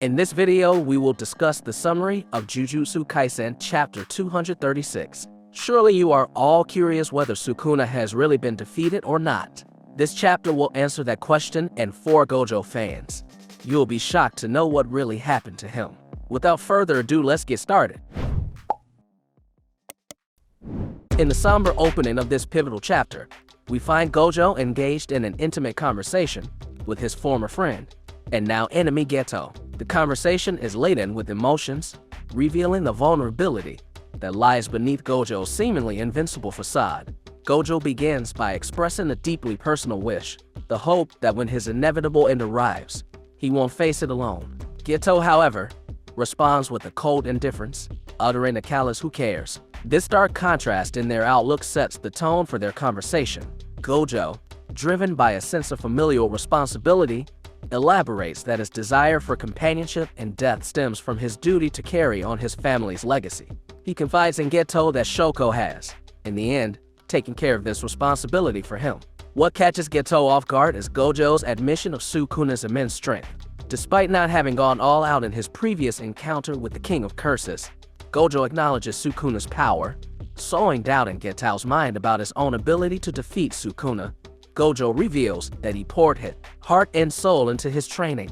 In this video, we will discuss the summary of Jujutsu Kaisen Chapter 236. Surely you are all curious whether Sukuna has really been defeated or not. This chapter will answer that question, and for Gojo fans, you'll be shocked to know what really happened to him. Without further ado, let's get started. In the somber opening of this pivotal chapter, we find Gojo engaged in an intimate conversation with his former friend and now enemy 𝐻𝐸. The conversation is laden with emotions, revealing the vulnerability that lies beneath Gojo's seemingly invincible facade. Gojo begins by expressing a deeply personal wish, the hope that when his inevitable end arrives, he won't face it alone. 𝐻𝐸, however, responds with a cold indifference, uttering a callous "who cares?" This stark contrast in their outlook sets the tone for their conversation. Gojo, driven by a sense of familial responsibility, elaborates that his desire for companionship and death stems from his duty to carry on his family's legacy. He confides in 𝐻𝐸 that Shoko has, in the end, taken care of this responsibility for him. What catches 𝐻𝐸 off guard is Gojo's admission of Sukuna's immense strength. Despite not having gone all out in his previous encounter with the King of Curses, Gojo acknowledges Sukuna's power, sowing doubt in 𝐻𝐸's mind about his own ability to defeat Sukuna. Gojo reveals that he poured his heart and soul into his training,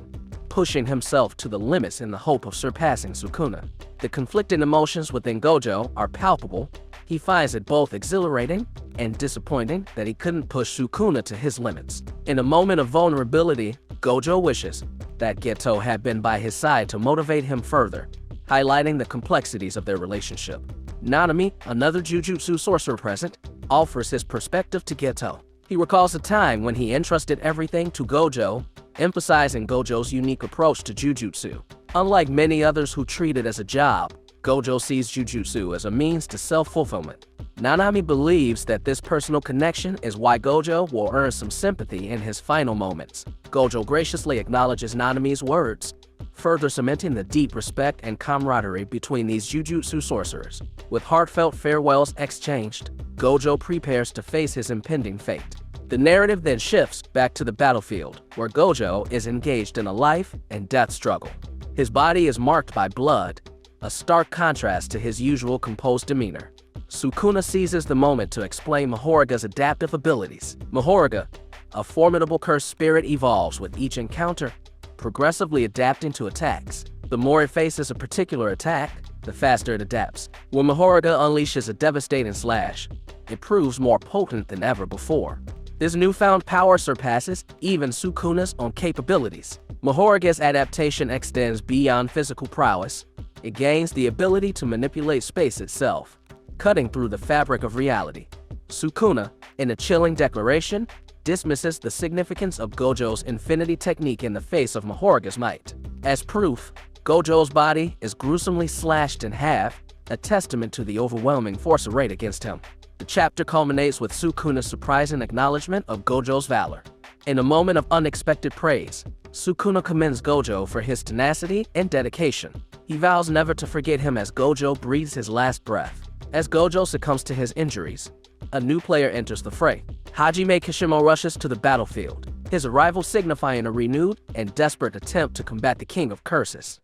pushing himself to the limits in the hope of surpassing Sukuna. The conflicting emotions within Gojo are palpable. He finds it both exhilarating and disappointing that he couldn't push Sukuna to his limits. In a moment of vulnerability, Gojo wishes that 𝐻𝐸 had been by his side to motivate him further, highlighting the complexities of their relationship. Nanami, another Jujutsu sorcerer present, offers his perspective to 𝐻𝐸. He recalls a time when he entrusted everything to Gojo, emphasizing Gojo's unique approach to Jujutsu. Unlike many others who treat it as a job, Gojo sees Jujutsu as a means to self-fulfillment. Nanami believes that this personal connection is why Gojo will earn some sympathy in his final moments. Gojo graciously acknowledges Nanami's words, further cementing the deep respect and camaraderie between these Jujutsu sorcerers. With heartfelt farewells exchanged, Gojo prepares to face his impending fate. The narrative then shifts back to the battlefield, where Gojo is engaged in a life and death struggle. His body is marked by blood, a stark contrast to his usual composed demeanor. Sukuna seizes the moment to explain Mahoruga's adaptive abilities. Mahoruga, a formidable cursed spirit, evolves with each encounter, progressively adapting to attacks. The more it faces a particular attack, the faster it adapts. When Mahoruga unleashes a devastating slash, it proves more potent than ever before. This newfound power surpasses even Sukuna's own capabilities. Mahoruga's adaptation extends beyond physical prowess. It gains the ability to manipulate space itself, cutting through the fabric of reality. Sukuna, in a chilling declaration, dismisses the significance of Gojo's infinity technique in the face of Mahoruga's might. As proof, Gojo's body is gruesomely slashed in half, a testament to the overwhelming force arrayed against him. The chapter culminates with Sukuna's surprising acknowledgement of Gojo's valor. In a moment of unexpected praise, Sukuna commends Gojo for his tenacity and dedication. He vows never to forget him as Gojo breathes his last breath. As Gojo succumbs to his injuries, a new player enters the fray. Hajime Kashimo rushes to the battlefield, his arrival signifying a renewed and desperate attempt to combat the King of Curses.